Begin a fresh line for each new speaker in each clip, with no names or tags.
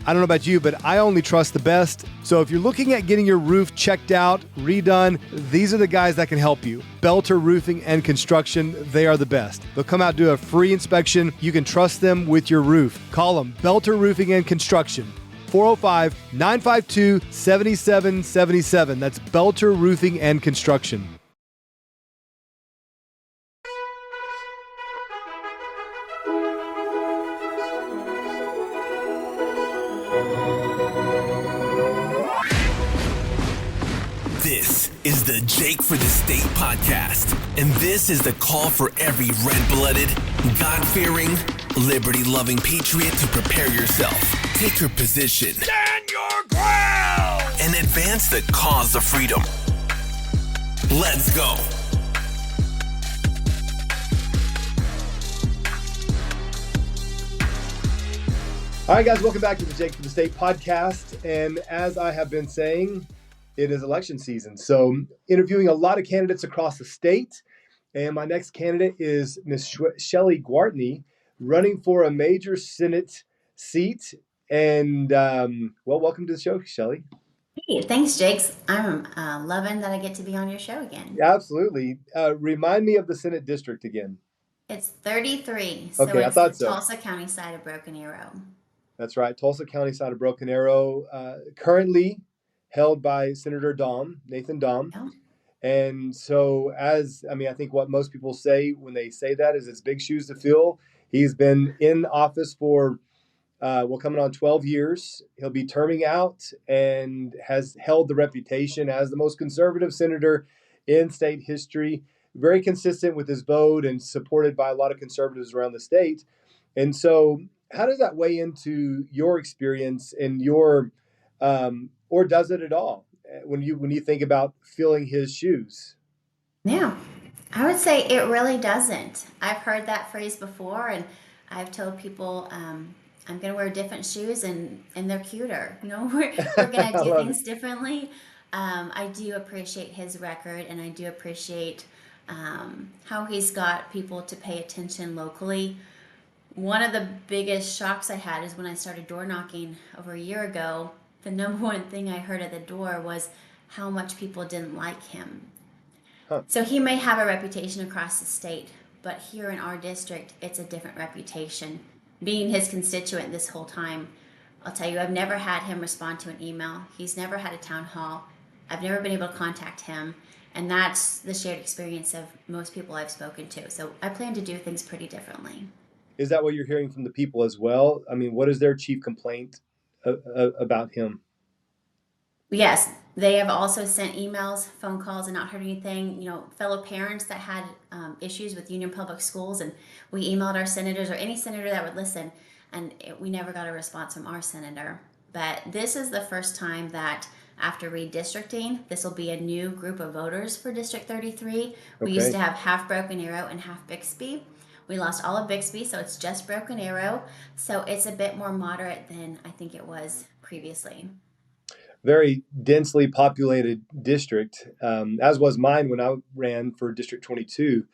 I don't know about you, but I only trust the best. So if you're looking at getting your roof checked out, redone, these are the guys that can help you. Belter Roofing and Construction, they are the best. They'll come out, do a free inspection. You can trust them with your roof. Call them, Belter Roofing and Construction. 405-952-7777. That's Belter Roofing and Construction.
This is the Jake for the State podcast, and this is the call for every red-blooded, God-fearing, liberty-loving patriot to prepare yourself, take your position, stand your ground, and advance the cause of freedom. Let's go.
All right, guys, welcome back to the Jake for the State podcast. And as I have been saying, it is election season. So interviewing a lot of candidates across the state. And my next candidate is Ms. Shelley Gwartney, running for a major Senate seat. And welcome to the show, Shelley.
Hey, thanks, Jake. I'm loving that I get to be on your show again.
Absolutely. Remind me of the Senate district again.
It's 33. So
okay,
it's
I thought
the
so.
Tulsa County side of Broken Arrow.
That's right. Tulsa County side of Broken Arrow. Currently held by Senator Nathan Dahm.
Yeah.
And so I think what most people say when they say that is it's big shoes to fill. He's been in office for, coming on 12 years. He'll be terming out and has held the reputation as the most conservative senator in state history, very consistent with his vote and supported by a lot of conservatives around the state. And so how does that weigh into your experience and your or does it at all when you think about filling his shoes?
Yeah, I would say it really doesn't. I've heard that phrase before, and I've told people I'm going to wear different shoes and they're cuter. We're going to do things differently. I do appreciate his record, and I do appreciate how he's got people to pay attention locally. One of the biggest shocks I had is when I started door knocking over a year ago. The number one thing I heard at the door was how much people didn't like him.
Huh.
So he may have a reputation across the state, but here in our district, it's a different reputation. Being his constituent this whole time, I'll tell you, I've never had him respond to an email. He's never had a town hall. I've never been able to contact him. And that's the shared experience of most people I've spoken to. So I plan to do things pretty differently.
Is that what you're hearing from the people as well? I mean, what is their chief complaint about him?
Yes, they have also sent emails, phone calls, and not heard anything. Fellow parents that had issues with Union Public Schools, and we emailed our senators or any senator that would listen, and we never got a response from our senator. But this is the first time that after redistricting, this will be a new group of voters for District 33. We used to have half Broken Arrow and half Bixby. We lost all of Bixby, so it's just Broken Arrow. So it's a bit more moderate than I think it was previously.
Very densely populated district, as was mine when I ran for District 22.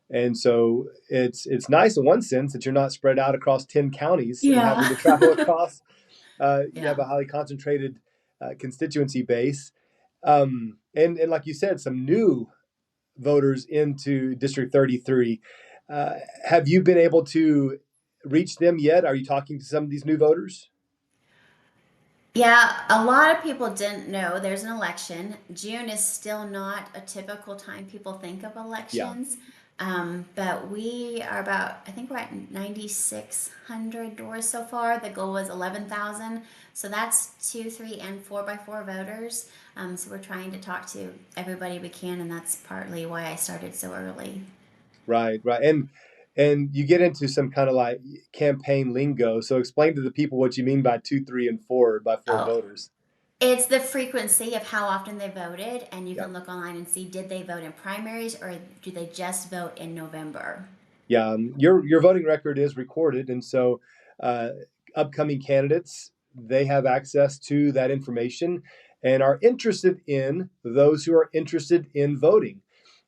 And so it's nice in one sense that you're not spread out across 10 counties and having to travel across. You have a highly concentrated constituency base. And like you said, some new voters into District 33. Have you been able to reach them yet? Are you talking to some of these new voters?
Yeah, a lot of people didn't know there's an election. June is still not a typical time people think of elections. But we are I think we're at 9,600 doors so far. The goal was 11,000. So that's 2, 3, and 4x4 voters. So we're trying to talk to everybody we can, and that's partly why I started so early.
Right. And you get into some kind of like campaign lingo. So explain to the people what you mean by 2, 3, and 4 by 4 voters.
It's the frequency of how often they voted, and you can look online and see, did they vote in primaries or do they just vote in November?
Yeah, your voting record is recorded, and so upcoming candidates, they have access to that information and are interested in those who are interested in voting.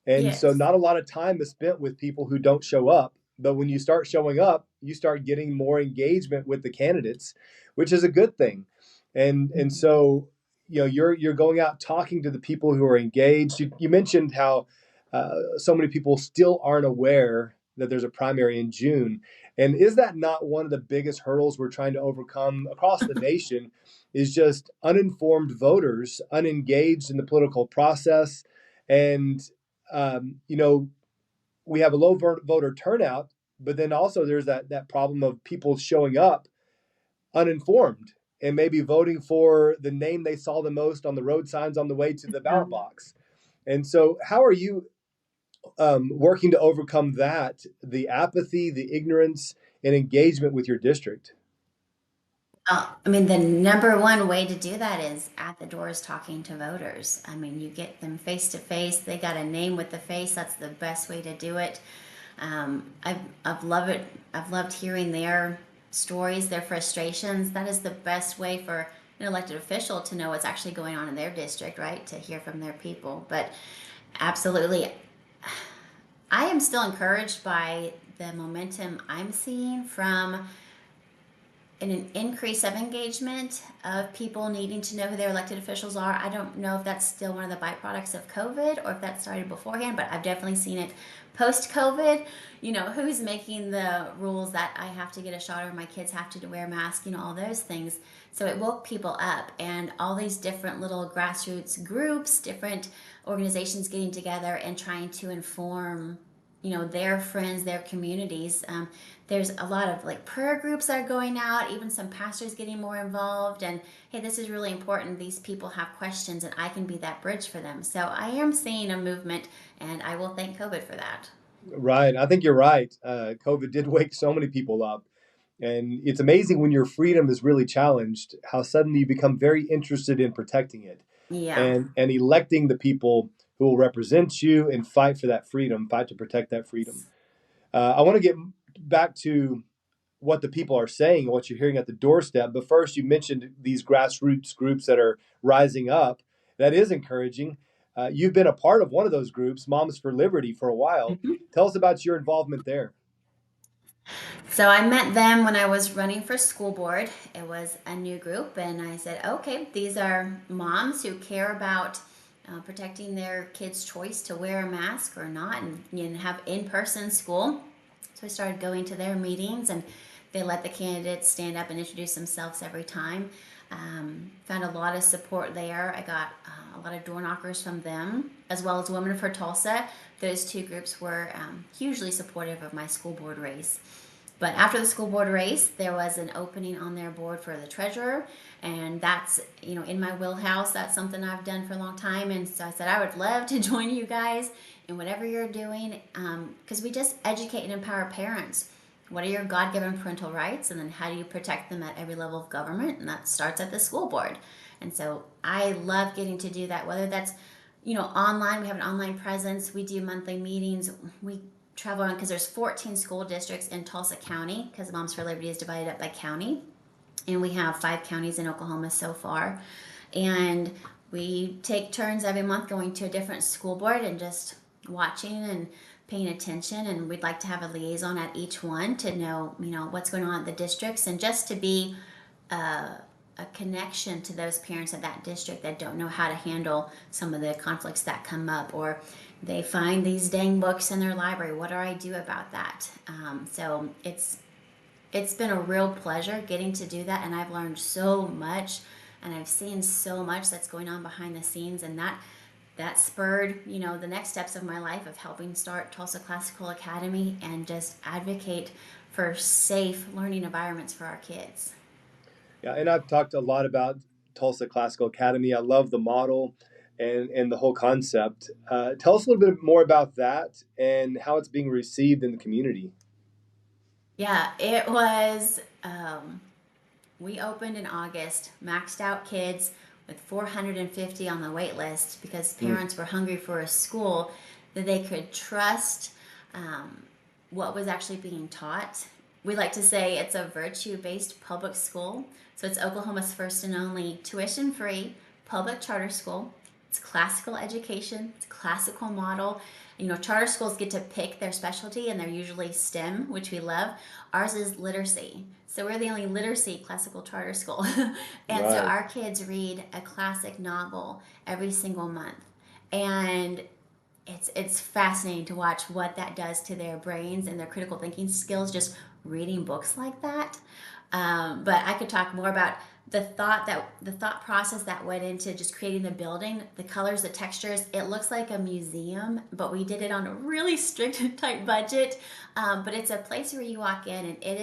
And so not a lot of time is spent with people who don't show up But when you start showing up, you start getting more engagement with the candidates, which is a good thing. And so, you're going out talking to the people who are engaged. You mentioned how so many people still aren't aware that there's a primary in June. And is that not one of the biggest hurdles we're trying to overcome across the nation? Is just uninformed voters, unengaged in the political process, and we have a low voter turnout, but then also there's that problem of people showing up uninformed and maybe voting for the name they saw the most on the road signs on the way to the ballot box. And so, how are you working to overcome that, the apathy, the ignorance, and engagement with your district?
I mean, the number one way to do that is at the doors talking to voters. I mean, you get them face to face. They got a name with the face. That's the best way to do it. I've loved it. I've loved hearing their stories, their frustrations. That is the best way for an elected official to know what's actually going on in their district, right? To hear from their people. But absolutely, I am still encouraged by the momentum I'm seeing from an increase of engagement of people needing to know who their elected officials are. I don't know if that's still one of the byproducts of COVID or if that started beforehand, but I've definitely seen it post-COVID. Who's making the rules that I have to get a shot or my kids have to wear masks, all those things. So it woke people up, and all these different little grassroots groups, different organizations getting together and trying to inform their friends, their communities. There's a lot of like prayer groups that are going out, even some pastors getting more involved. And hey, this is really important. These people have questions, and I can be that bridge for them. So I am seeing a movement, and I will thank COVID for that.
Right. I think you're right. COVID did wake so many people up. And it's amazing when your freedom is really challenged, how suddenly you become very interested in protecting it
Yeah.
and electing the people who will represent you and fight for that freedom, fight to protect that freedom. I want to get back to what the people are saying and what you're hearing at the doorstep. But first, you mentioned these grassroots groups that are rising up. That is encouraging. You've been a part of one of those groups, Moms for Liberty, for a while.
Mhm.
Tell us about your involvement there.
So I met them when I was running for school board. It was a new group, and I said, okay, these are moms who care about protecting their kids' choice to wear a mask or not, and have in-person school. So I started going to their meetings, and they let the candidates stand up and introduce themselves every time. Found a lot of support there. I got a lot of door knockers from them, as well as Women for Tulsa. Those two groups were hugely supportive of my school board race. But after the school board race, there was an opening on their board for the treasurer, and that's in my wheelhouse. That's something I've done for a long time, and so I said I would love to join you guys in whatever you're doing, because we just educate and empower parents. What are your God-given parental rights, and then how do you protect them at every level of government? And that starts at the school board. And so I love getting to do that, whether that's online. We have an online presence. We do monthly meetings. We travel around because there's 14 school districts in Tulsa County, because Moms for Liberty is divided up by county, and we have 5 counties in Oklahoma so far. And we take turns every month going to a different school board and just watching and paying attention. And we'd like to have a liaison at each one to know what's going on at the districts, and just to be a connection to those parents at that district that don't know how to handle some of the conflicts that come up, or they find these dang books in their library. What do I do about that? So it's been a real pleasure getting to do that, and I've learned so much, and I've seen so much that's going on behind the scenes, and that spurred the next steps of my life of helping start Tulsa Classical Academy and just advocate for safe learning environments for our kids.
Yeah, and I've talked a lot about Tulsa Classical Academy. I love the model and the whole concept. Tell us a little bit more about that and how it's being received in the community.
Yeah, it was. We opened in August, maxed out kids with 450 on the wait list because
Mm.
parents were hungry for a school that they could trust what was actually being taught. We like to say it's a virtue-based public school. So it's Oklahoma's first and only tuition-free public charter school. It's classical education. It's a classical model. Charter schools get to pick their specialty, and they're usually STEM, which we love. Ours is literacy. So we're the only literacy classical charter school. And so
Right.
our kids read a classic novel every single month. And it's fascinating to watch what that does to their brains and their critical thinking skills, just reading books like that. But I could talk more about the thought process that went into just creating the building, the colors, the textures. It looks like a museum, but we did it on a really strict tight budget. But it's a place where you walk in, and it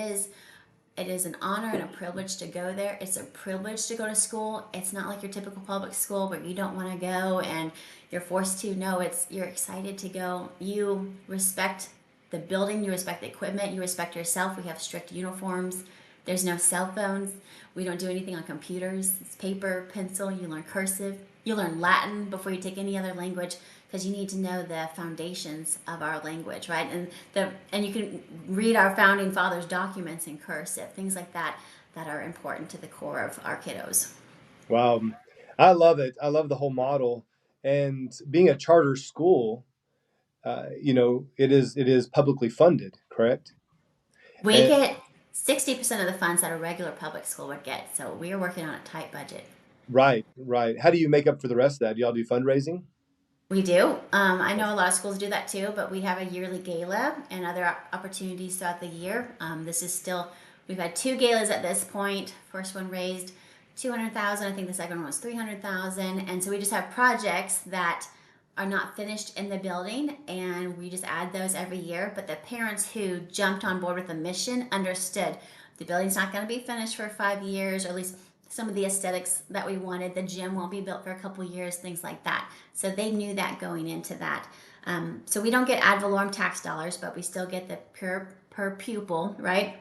is an honor and a privilege to go there. It's a privilege to go to school. It's not like your typical public school where you don't want to go and you're forced to. No, you're excited to go. You respect the building, you respect the equipment, you respect yourself. We have strict uniforms. There's no cell phones. We don't do anything on computers. It's paper, pencil. You learn cursive. You learn Latin before you take any other language, because you need to know the foundations of our language, right? And you can read our founding fathers' documents in cursive, things like that that are important to the core of our kiddos.
Wow. I love it. I love the whole model. And being a charter school, it is publicly funded, correct?
We
And
get 60% of the funds that a regular public school would get, so we're working on a tight budget.
right, right. How do you make up for the rest of that? Do y'all do fundraising?
We do. I know a lot of schools do that too, but we have a yearly gala and other opportunities throughout the year. We've had two galas at this point. First one raised 200,000. I think the second one was 300,000. And so we just have projects that are not finished in the building, and we just add those every year. But the parents who jumped on board with the mission understood the building's not going to be finished for 5 years, or at least some of the aesthetics that we wanted. The gym won't be built for a couple years, things like that. So they knew that going into that. So we don't get ad valorem tax dollars, but we still get the per pupil, right?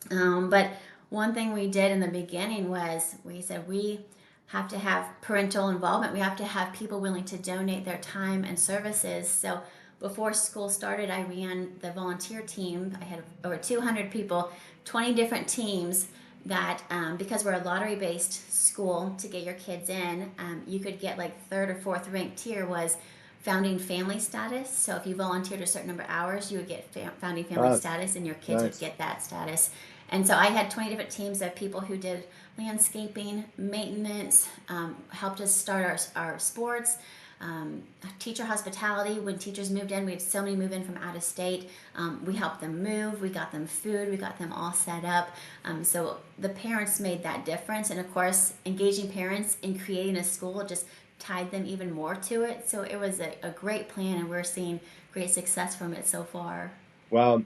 But one thing we did in the beginning was we said we have to have parental involvement. We have to have people willing to donate their time and services. So before school started, I ran the volunteer team. I had over 200 people, 20 different teams that, because we're a lottery-based school, to get your kids in, you could get like third or fourth ranked tier was founding family status. So if you volunteered a certain number of hours, you would get founding family
Ah,
status, and your kids would
nice.
get that status. And so I had 20 different teams of people who did landscaping, maintenance, helped us start our sports, teacher hospitality. When teachers moved in, we had so many move in from out of state. We helped them move, we got them food, we got them all set up. So the parents made that difference. And of course, engaging parents in creating a school just tied them even more to it. So it was a great plan, and we're seeing great success from it so far.
Wow.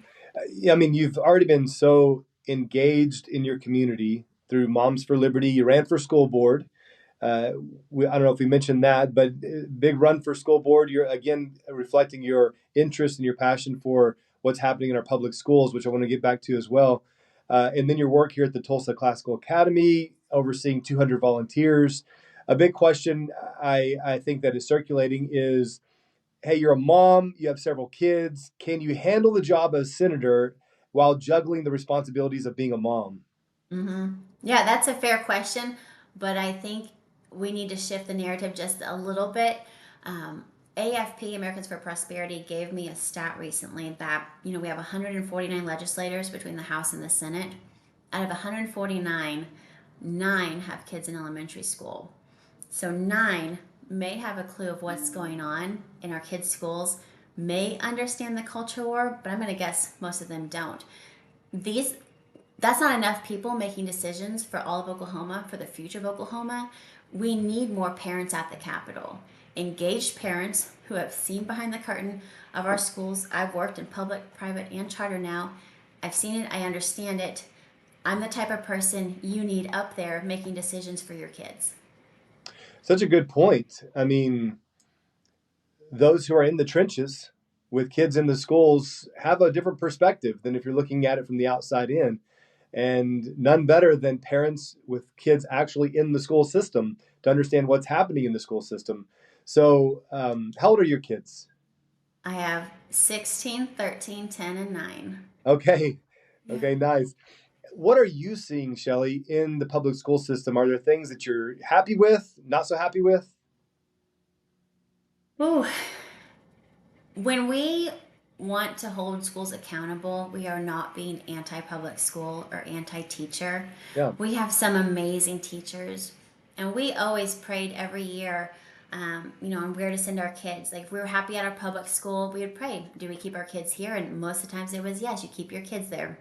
Yeah, I mean, you've already been so engaged in your community through Moms for Liberty. You ran for school board. Uh, I don't know if we mentioned that, but big run for school board. You're again reflecting your interest and your passion for what's happening in our public schools, which I want to get back to as well. And then your work here at the Tulsa Classical Academy, overseeing 200 volunteers. A big question I think that is circulating is, hey, you're a mom, you have several kids. Can you handle the job as senator while juggling the responsibilities of being a mom?
Yeah, that's a fair question, but I think we need to shift the narrative just a little bit. AFP, Americans for Prosperity, gave me a stat recently that we have 149 legislators between the House and the Senate. Out of 149, nine have kids in elementary school. So nine may have a clue of what's going on in our kids' schools, may understand the culture war, but I'm going to guess most of them don't. These That's not enough people making decisions for all of Oklahoma, for the future of Oklahoma. We need more parents at the Capitol. Engaged parents who have seen behind the curtain of our schools. I've worked in public, private, and charter now. I've seen it, I understand it. I'm the type of person you need up there making decisions for your kids.
Such a good point. I mean, those who are in the trenches with kids in the schools have a different perspective than if you're looking at it from the outside in. And none better than parents with kids actually in the school system to understand what's happening in the school system. So, how old are your kids?
I have 16, 13, 10, and 9.
Okay.
Yeah.
Okay, nice. What are you seeing, Shelley, in the public school system? Are there things that you're happy with, not so happy with?
Ooh, when we want to hold schools accountable, we are not being anti-public school or anti-teacher.
Yeah.
We have some amazing teachers, and we always prayed every year, on where to send our kids. Like if we were happy at our public school, we would pray, do we keep our kids here? And most of the times it was yes, you keep your kids there.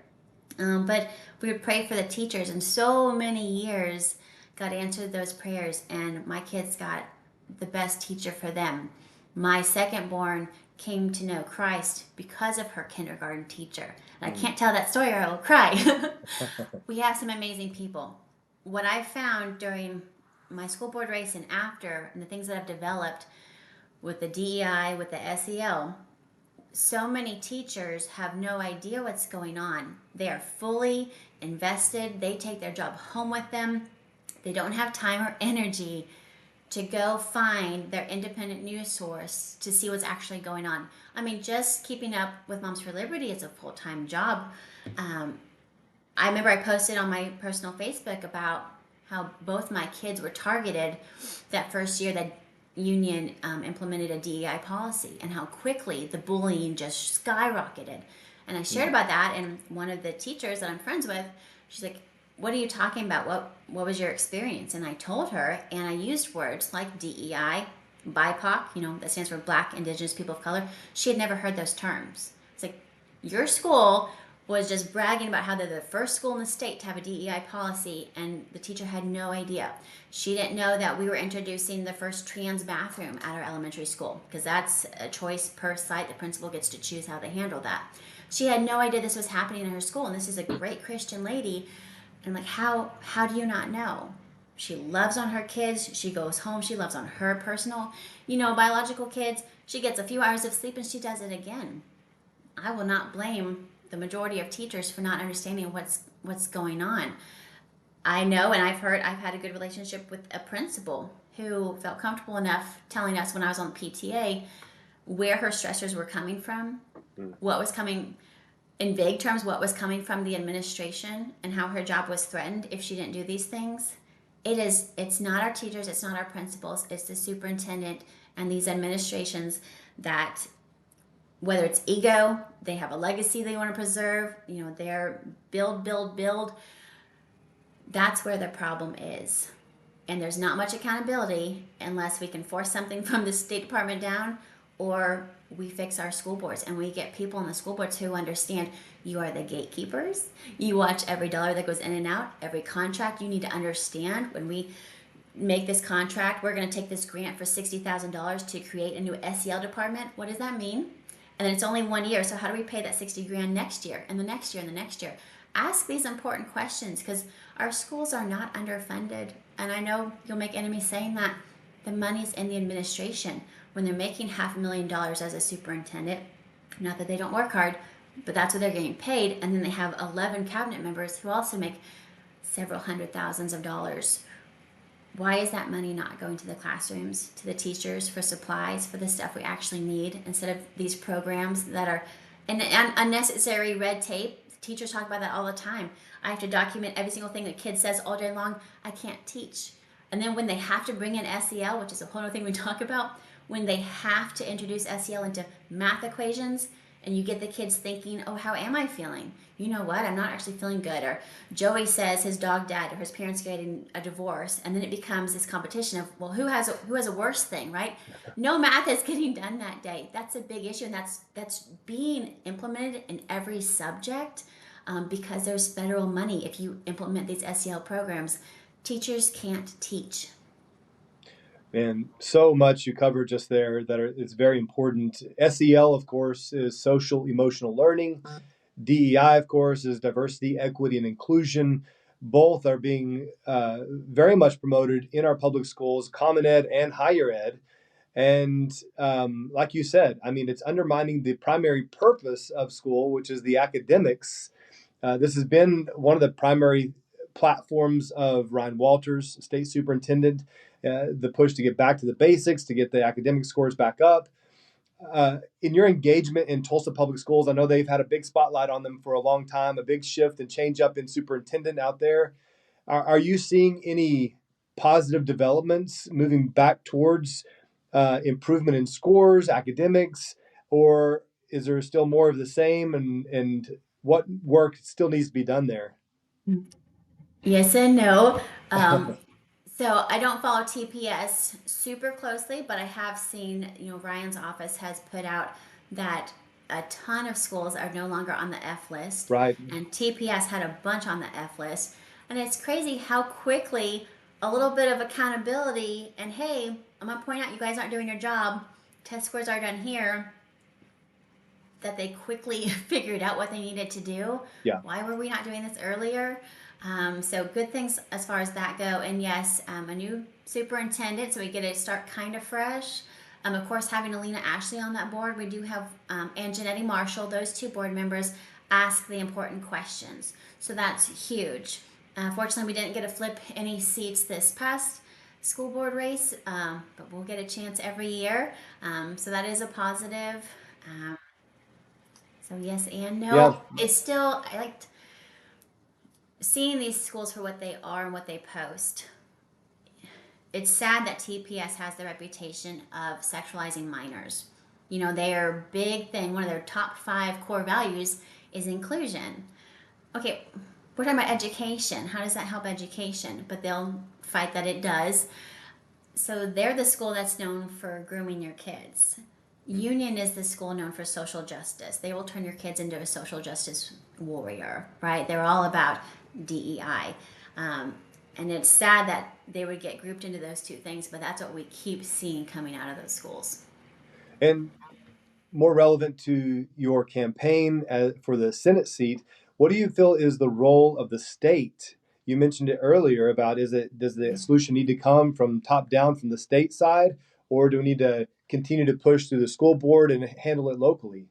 But we would pray for the teachers, and so many years God answered those prayers, and my kids got the best teacher for them. My second born came to know Christ because of her kindergarten teacher. And I can't tell that story or I'll cry. We have some amazing people. What I found during my school board race and after, and the things that I've developed with the DEI, with the SEL, so many teachers have no idea what's going on. They are fully invested. They take their job home with them. They don't have time or energy to go find their independent news source to see what's actually going on. I mean, just keeping up with Moms for Liberty is a full-time job. I remember I posted on my personal Facebook about how both my kids were targeted that first year that union implemented a DEI policy, and how quickly the bullying just skyrocketed. And I shared about that, and one of the teachers that I'm friends with, she's like, what are you talking about? What was your experience? And I told her, and I used words like DEI, BIPOC, that stands for Black, Indigenous, People of Color. She had never heard those terms. It's like, your school was just bragging about how they're the first school in the state to have a DEI policy, and the teacher had no idea. She didn't know that we were introducing the first trans bathroom at our elementary school, because that's a choice per site. The principal gets to choose how they handle that. She had no idea this was happening in her school, and this is a great Christian lady. And I'm like, how do you not know? She loves on her kids. She goes home. She loves on her personal, biological kids. She gets a few hours of sleep and she does it again. I will not blame the majority of teachers for not understanding what's going on. I know, and I've had a good relationship with a principal who felt comfortable enough telling us when I was on the PTA where her stressors were coming from, what was coming, in vague terms, what was coming from the administration, and how her job was threatened if she didn't do these things. It's not our teachers, it's not our principals, it's the superintendent and these administrations that, whether it's ego, they have a legacy they want to preserve, they're build. That's where the problem is. And there's not much accountability unless we can force something from the State Department down, or we fix our school boards and we get people on the school boards who understand you are the gatekeepers. You watch every dollar that goes in and out, every contract. You need to understand when we make this contract, we're going to take this grant for $60,000 to create a new SEL department. What does that mean? And then it's only 1 year. So how do we pay that 60 grand next year and the next year and the next year? Ask these important questions, because our schools are not underfunded. And I know you'll make enemies saying that. The money's in the administration. When they're making $500,000 as a superintendent, not that they don't work hard, but that's what they're getting paid. And then they have 11 cabinet members who also make several hundred thousands of dollars. Why is that money not going to the classrooms, to the teachers, for supplies, for the stuff we actually need, instead of these programs that are an unnecessary red tape? Teachers talk about that all the time. I have to document every single thing the kid says all day long. I can't teach. And then when they have to bring in SEL, which is a whole other thing we talk about, when they have to introduce SEL into math equations, and you get the kids thinking, oh, how am I feeling? You know what? I'm not actually feeling good. Or Joey says his dog died, or his parents getting a divorce, and then it becomes this competition of, well, who has a worse thing, right? No math is getting done that day. That's a big issue, and that's being implemented in every subject, because there's federal money. If you implement these SEL programs, teachers can't teach.
And so much you covered just there that is very important. SEL, of course, is social emotional learning. DEI, of course, is diversity, equity, and inclusion. Both are being very much promoted in our public schools, common ed and higher ed. And like you said, I mean, it's undermining the primary purpose of school, which is the academics. This has been one of the primary platforms of Ryan Walters, state superintendent, the push to get back to the basics, to get the academic scores back up. In your engagement in Tulsa Public Schools, I know they've had a big spotlight on them for a long time, a big shift and change up in superintendent out there. Are you seeing any positive developments moving back towards improvement in scores, academics, or is there still more of the same? And what work still needs to be done there?
Yes and no. So I don't follow TPS super closely, but I have seen, Ryan's office has put out that a ton of schools are no longer on the F list,
Right.
and TPS had a bunch on the F list. And it's crazy how quickly a little bit of accountability and hey, I'm gonna point out you guys aren't doing your job. Test scores are done here. That they quickly figured out what they needed to do.
Yeah.
Why were we not doing this earlier? So good things as far as that go. And yes, a new superintendent, so we get to start kind of fresh. Of course, having Alina Ashley on that board, we do have, and Janetti Marshall, those two board members ask the important questions. So that's huge. Fortunately, we didn't get to flip any seats this past school board race, but we'll get a chance every year. So that is a positive. So yes and
Yeah.
no. It's still I liked seeing these schools for what they are and what they post. It's sad that TPS has the reputation of sexualizing minors. Their big thing, one of their top 5 core values is inclusion. Okay, we're talking about education. How does that help education? But they'll fight that it does. So they're the school that's known for grooming your kids. Union is the school known for social justice. They will turn your kids into a social justice warrior, right? They're all about DEI. And it's sad that they would get grouped into those two things, but that's what we keep seeing coming out of those schools.
And more relevant to your campaign for the Senate seat, what do you feel is the role of the state? You mentioned it earlier about does the solution need to come from top down from the state side, or do we need to continue to push through the school board and handle it locally?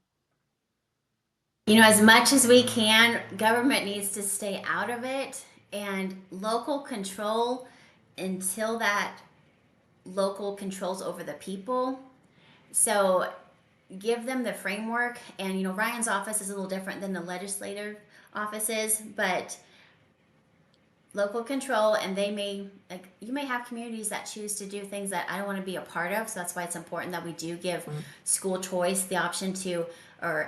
As much as we can, government needs to stay out of it and local control until that local controls over the people. So give them the framework. And, Ryan's office is a little different than the legislative offices, but local control, and you may have communities that choose to do things that I don't want to be a part of. So that's why it's important that we do give school choice the option to, or,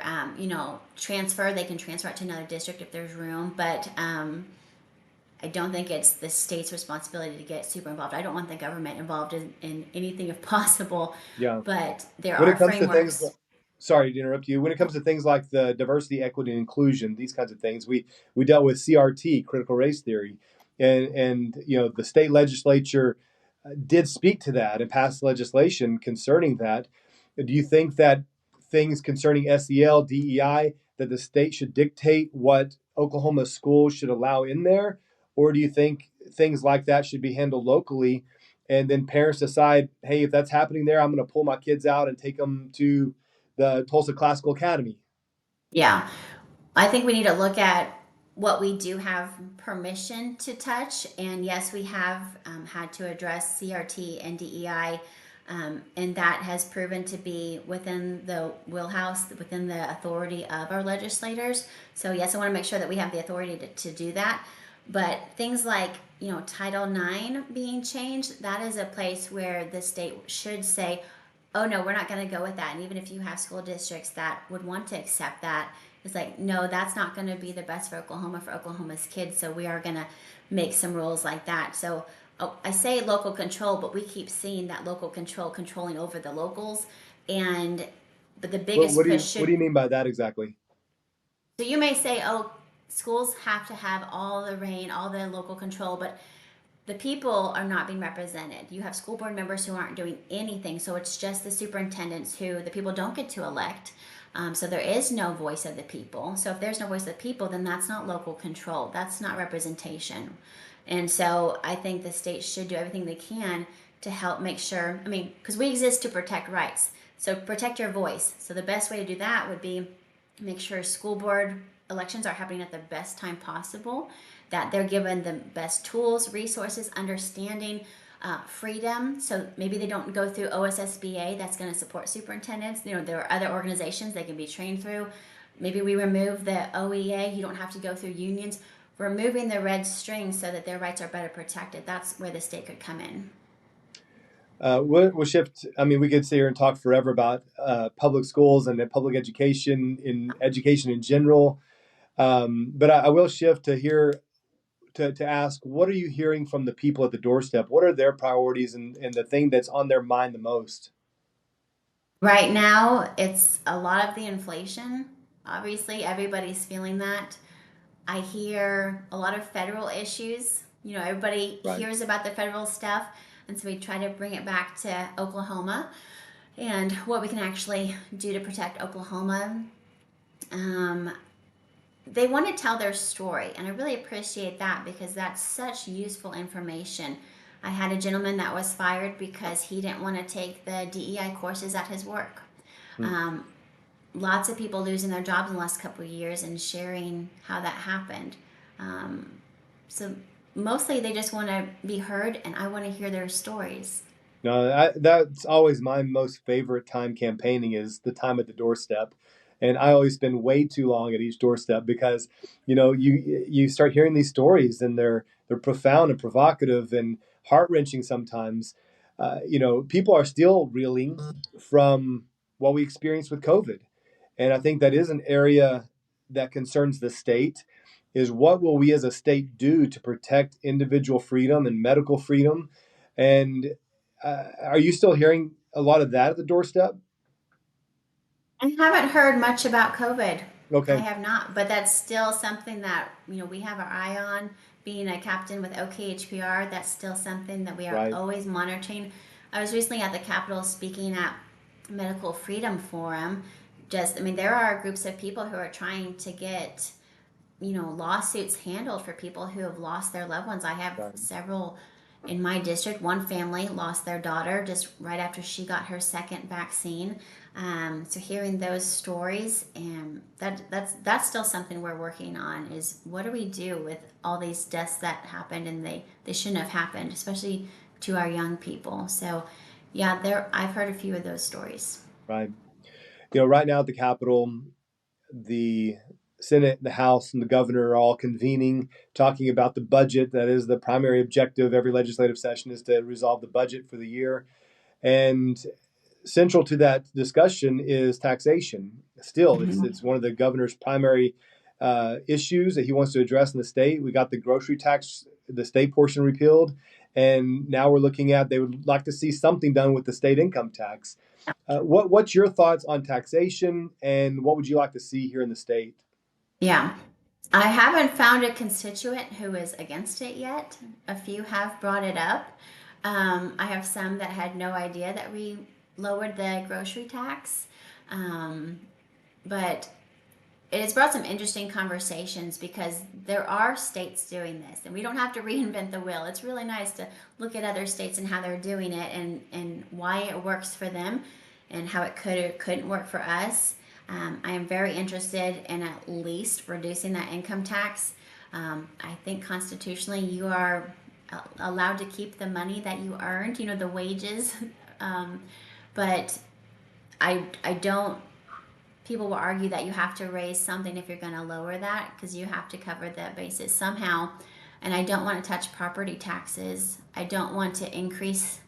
transfer. They can transfer it to another district if there's room. But I don't think it's the state's responsibility to get super involved. I don't want the government involved in anything if possible.
Yeah.
But there
When
are
it comes to
frameworks.
things, sorry to interrupt you. When it comes to things like the diversity, equity, and inclusion, these kinds of things, we dealt with CRT, critical race theory, and the state legislature did speak to that and passed legislation concerning that. Do you think that things concerning SEL, DEI, that the state should dictate what Oklahoma schools should allow in there, or do you think things like that should be handled locally? And then parents decide, hey, if that's happening there, I'm going to pull my kids out and take them to the Tulsa Classical Academy.
Yeah. I think we need to look at what we do have permission to touch. And yes, we have had to address CRT and DEI, and that has proven to be within the wheelhouse, within the authority of our legislators. So, yes, I want to make sure that we have the authority to do that. But things like, Title IX being changed, that is a place where the state should say, oh, no, we're not going to go with that. And even if you have school districts that would want to accept that, it's like, no, that's not going to be the best for Oklahoma's kids. So we are going to make some rules like that. So I say local control, but we keep seeing that local control controlling over the locals. But the biggest
What
push
do you mean by that exactly?
So you may say, oh, schools have to have all the reign, all the local control, but the people are not being represented. You have school board members who aren't doing anything. So it's just the superintendents who the people don't get to elect. So there is no voice of the people. So if there's no voice of the people, then that's not local control. That's not representation. And so I think the state should do everything they can to help make sure, because we exist to protect rights. So protect your voice. So the best way to do that would be make sure school board elections are happening at the best time possible, that they're given the best tools, resources, understanding, freedom. So maybe they don't go through OSSBA, that's going to support superintendents. There are other organizations they can be trained through. Maybe we remove the OEA, you don't have to go through unions. Removing the red string so that their rights are better protected. That's where the state could come in.
We'll shift. I mean, we could sit here and talk forever about public schools and public education in general. But I will shift to hear to ask, what are you hearing from the people at the doorstep? What are their priorities and the thing that's on their mind the most?
Right now, it's a lot of the inflation. Obviously, everybody's feeling that. I hear a lot of federal issues. Everybody
Right.
hears about the federal stuff, and so we try to bring it back to Oklahoma and what we can actually do to protect Oklahoma. Um, they want to tell their story, and I really appreciate that because that's such useful information. I had a gentleman that was fired because he didn't want to take the DEI courses at his work.
Hmm.
Um, Lots of people losing their jobs in the last couple of years and sharing how that happened. Um, so mostly they just want to be heard, and I want to hear their stories.
No, that's always my most favorite time campaigning is the time at the doorstep. And I always spend way too long at each doorstep because, you start hearing these stories and they're profound and provocative and heart wrenching sometimes. People are still reeling from what we experienced with COVID, and I think that is an area that concerns the state. Is what will we as a state do to protect individual freedom and medical freedom? And are you still hearing a lot of that at the doorstep?
I haven't heard much about COVID. I
Okay,
have not, but that's still something that we have our eye on. Being a captain with OKHPR, that's still something that we are
right.
always monitoring. I was recently at the Capitol speaking at Medical Freedom Forum. There are groups of people who are trying to get lawsuits handled for people who have lost their loved ones. I have
Right.
several in my district. One family lost their daughter just right after she got her second vaccine. So hearing those stories, and that's still something we're working on, is what do we do with all these deaths that happened and they shouldn't have happened, especially to our young people. So yeah, I've heard a few of those stories.
Right. Right now at the Capitol, the Senate, the House, and the governor are all convening, talking about the budget. That is the primary objective. Every legislative session is to resolve the budget for the year. And central to that discussion is taxation. Still, it's one of the governor's primary issues that he wants to address in the state. We got the grocery tax, the state portion repealed, and now we're looking at they would like to see something done with the state income tax. What's your thoughts on taxation, and what would you like to see here in the state?
Yeah. I haven't found a constituent who is against it yet. A few have brought it up. I have some that had no idea that we lowered the grocery tax. Um, but it has brought some interesting conversations because there are states doing this, and we don't have to reinvent the wheel. It's really nice to look at other states and how they're doing it, and why it works for them and how it could or couldn't work for us. I am very interested in at least reducing that income tax. I think constitutionally you are allowed to keep the money that you earned, the wages. um, but I don't. People will argue that you have to raise something if you're going to lower that because you have to cover the basis somehow. And I don't want to touch property taxes. I don't want to increase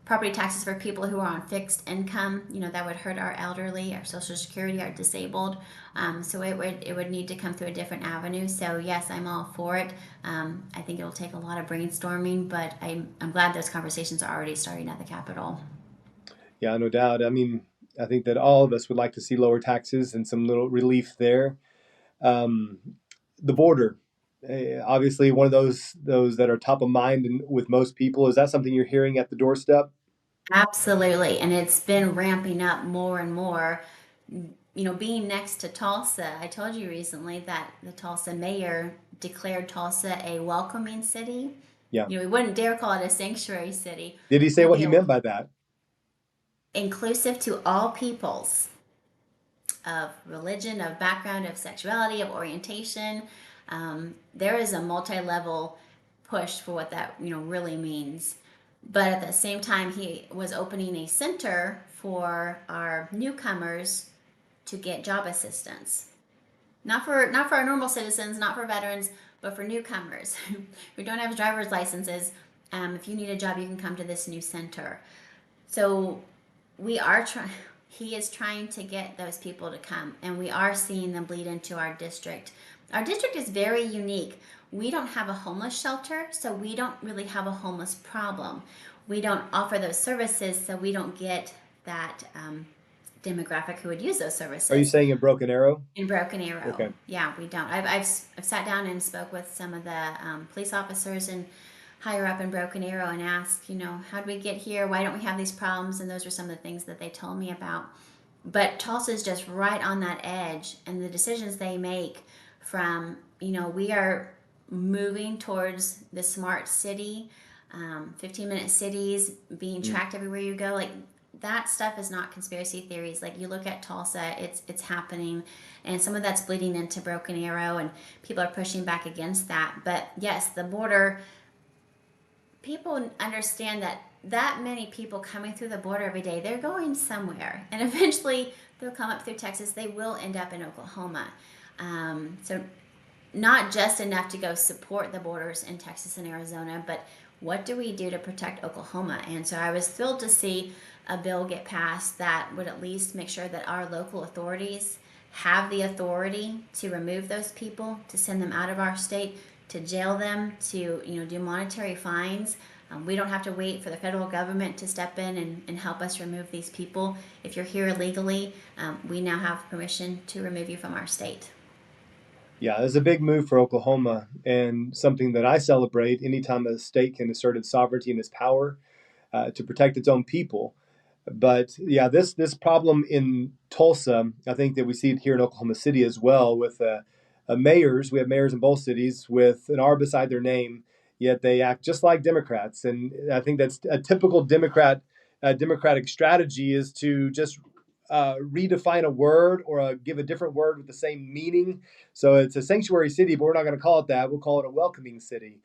property taxes for people who are on fixed income. That would hurt our elderly, our social security, our disabled. So it would need to come through a different avenue. So yes, I'm all for it. I think it'll take a lot of brainstorming, but I'm glad those conversations are already starting at the Capitol.
Yeah, no doubt. I mean, I think that all of us would like to see lower taxes and some little relief there. Um, the border, obviously, one of those that are top of mind with most people. Is that something you're hearing at the doorstep?
Absolutely. And it's been ramping up more and more. Being next to Tulsa, I told you recently that the Tulsa mayor declared Tulsa a welcoming city.
Yeah.
We wouldn't dare call it a sanctuary city.
Did he say
We'll
what
be
he meant by that?
inclusive to all peoples of religion, of background, of sexuality, of orientation. There is a multi-level push for what that really means. But at the same time, he was opening a center for our newcomers to get job assistance. Not for our normal citizens, not for veterans, but for newcomers who don't have driver's licenses. If you need a job, you can come to this new center. So we are trying. He is trying to get those people to come, and we are seeing them bleed into our district. Our district is very unique. We don't have a homeless shelter, so we don't really have a homeless problem. We don't offer those services, so we don't get that demographic who would use those
Are you
services.
saying in Broken Arrow?
In Broken Arrow,
Okay.
yeah, we don't. I've sat down and spoke with some of the police officers and higher up in Broken Arrow and asked, how did we get here? Why don't we have these problems? And those were some of the things that they told me about. But Tulsa is just right on that edge, and the decisions they make from, we are moving towards the smart city, 15-minute cities, being tracked everywhere you go. Like, that stuff is not conspiracy theories. Like, you look at Tulsa, it's happening, and some of that's bleeding into Broken Arrow, and people are pushing back against that. But yes, the border, people understand that many people coming through the border every day, they're going somewhere, and eventually they'll come up through Texas. They will end up in Oklahoma. So not just enough to go support the borders in Texas and Arizona, but what do we do to protect Oklahoma? And so I was thrilled to see a bill get passed that would at least make sure that our local authorities have the authority to remove those people, to send them out of our state, to jail them, to do monetary fines. We don't have to wait for the federal government to step in and help us remove these people. If you're here illegally, we now have permission to remove you from our state.
Yeah, it's a big move for Oklahoma, and something that I celebrate anytime a state can assert its sovereignty and its power to protect its own people. But yeah, this problem in Tulsa, I think that we see it here in Oklahoma City as well with mayors. We have mayors in both cities with an R beside their name, yet they act just like Democrats. And I think that's a typical Democratic strategy is to just redefine a word or give a different word with the same meaning. So it's a sanctuary city, but we're not going to call it that. We'll call it a welcoming city.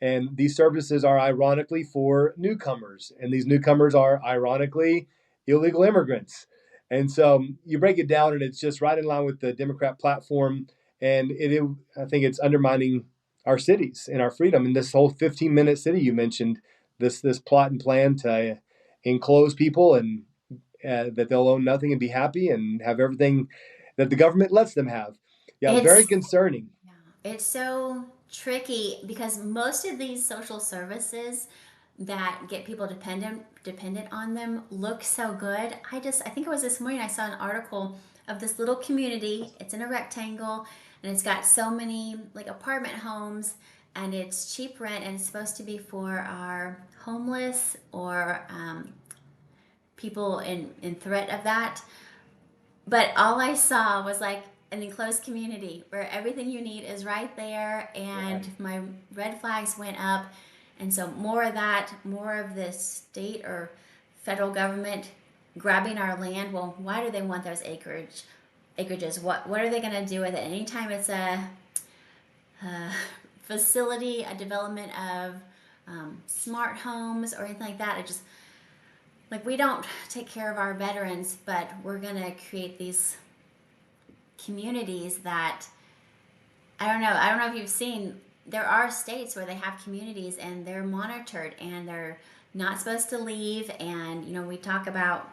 And these services are ironically for newcomers. And these newcomers are ironically illegal immigrants. And so you break it down and it's just right in line with the Democrat platform. And I think it's undermining our cities and our freedom. And this whole 15-minute city you mentioned, this plot and plan to enclose people and that they'll own nothing and be happy and have everything that the government lets them have. Yeah, very
It's
concerning.
it's so tricky because most of these social services that get people dependent on them look so good. I think it was this morning I saw an article of this little community. It's in a rectangle and it's got so many like apartment homes, and it's cheap rent, and it's supposed to be for our homeless or people in threat of that. But all I saw was like an enclosed community where everything you need is right there, and
Right.
my red flags went up. And so more of that, more of the state or federal government grabbing our land. Well, why do they want those acreages? What are they going to do with it? Anytime it's a facility, a development of smart homes or anything like that, it just like, we don't take care of our veterans, but we're going to create these communities that I don't know if you've seen. There are states where they have communities and they're monitored and they're not supposed to leave. And we talk about,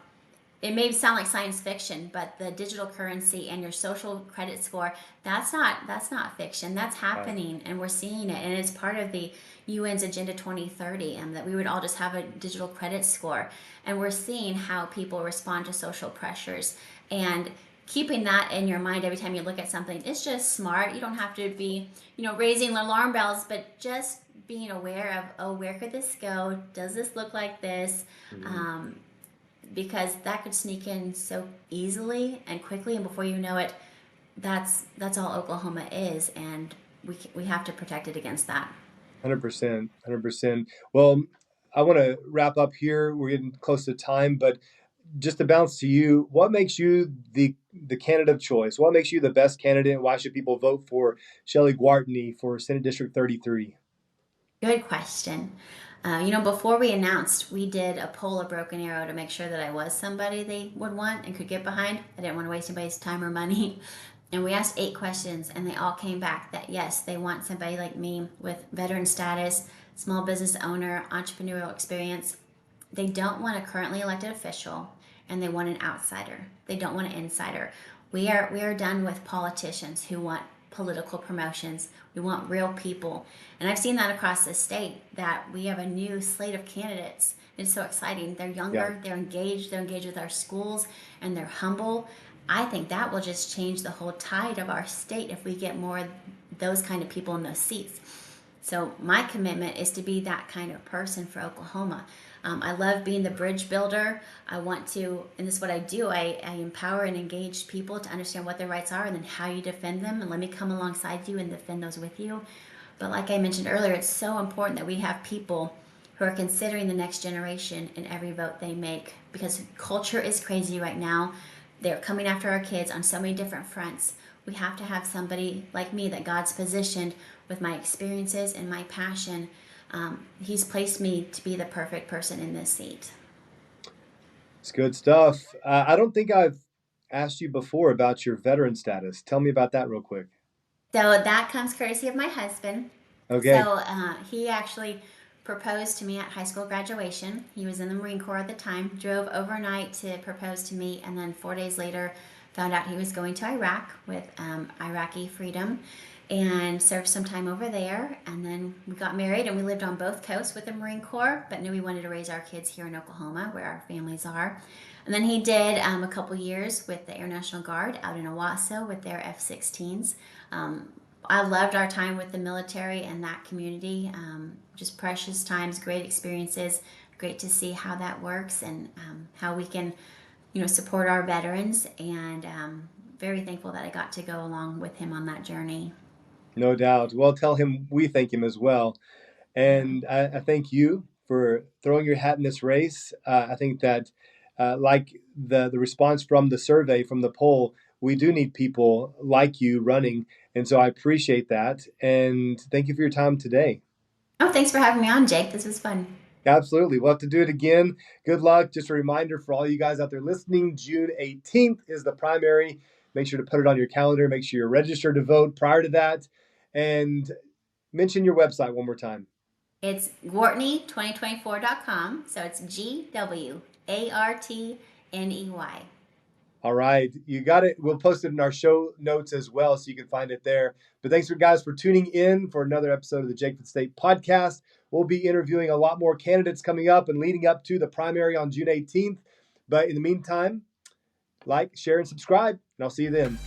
it may sound like science fiction, but the digital currency and your social credit score, that's not fiction. That's happening, and we're seeing it, and it's part of the UN's Agenda 2030, and that we would all just have a digital credit score. And we're seeing how people respond to social pressures, and keeping that in your mind every time you look at something, it's just smart. You don't have to be raising alarm bells, but just being aware of, oh, where could this go? Does this look like this?
Mm-hmm.
Because that could sneak in so easily and quickly, and before you know it, that's all Oklahoma is, and we have to protect it against that.
100%. 100%. Well, I want to wrap up here. We're getting close to time, but just to bounce to you, what makes you the candidate of choice? What makes you the best candidate? Why should people vote for Shelley Gwartney for Senate District 33?
Good question. Before we announced, we did a poll of Broken Arrow to make sure that I was somebody they would want and could get behind. I didn't want to waste anybody's time or money. And we asked 8 questions, and they all came back that yes, they want somebody like me with veteran status, small business owner, entrepreneurial experience, They don't want a currently elected official, and they want an outsider. They don't want an insider. We are done with politicians who want political promotions. We want real people. And I've seen that across the state, that we have a new slate of candidates. It's so exciting. They're
Yeah.
younger, they're engaged with our schools, and they're humble. I think that will just change the whole tide of our state if we get more of those kind of people in those seats. So my commitment is to be that kind of person for Oklahoma. I love being the bridge builder. I want to, and this is what I do, I empower and engage people to understand what their rights are and then how you defend them. And let me come alongside you and defend those with you. But like I mentioned earlier, it's so important that we have people who are considering the next generation in every vote they make, because culture is crazy right now. They're coming after our kids on so many different fronts. We have to have somebody like me that God's positioned with my experiences and my passion. He's placed me to be the perfect person in this seat.
It's good stuff. I don't think I've asked you before about your veteran status. Tell me about that real quick.
So that comes courtesy of my husband.
Okay.
So he actually proposed to me at high school graduation. He was in the Marine Corps at the time, drove overnight to propose to me, and then 4 days later found out he was going to Iraq with Iraqi freedom and served some time over there. And then we got married and we lived on both coasts with the Marine Corps, but knew we wanted to raise our kids here in Oklahoma where our families are. And then he did a couple years with the Air National Guard out in Owasso with their F-16s. I loved our time with the military and that community. Just precious times, great experiences. Great to see how that works and how we can, support our veterans. And very thankful that I got to go along with him on that journey.
No doubt. Well, tell him we thank him as well.
Yeah.
And I thank you for throwing your hat in this race. I think that, like the response from the survey, from the poll, we do need people like you running. And so I appreciate that. And thank you for your time today.
Oh, thanks for having me on, Jake. This was fun.
Absolutely. We'll have to do it again. Good luck. Just a reminder for all you guys out there listening, June 18th is the primary. Make sure to put it on your calendar. Make sure you're registered to vote prior to that. And mention your website one more time.
It's Gwartney2024.com. So it's GWARTNEY.
All right. You got it. We'll post it in our show notes as well, so you can find it there. But thanks for guys for tuning in for another episode of the Jake for the State podcast. We'll be interviewing a lot more candidates coming up and leading up to the primary on June 18th. But in the meantime, like, share, and subscribe, and I'll see you then.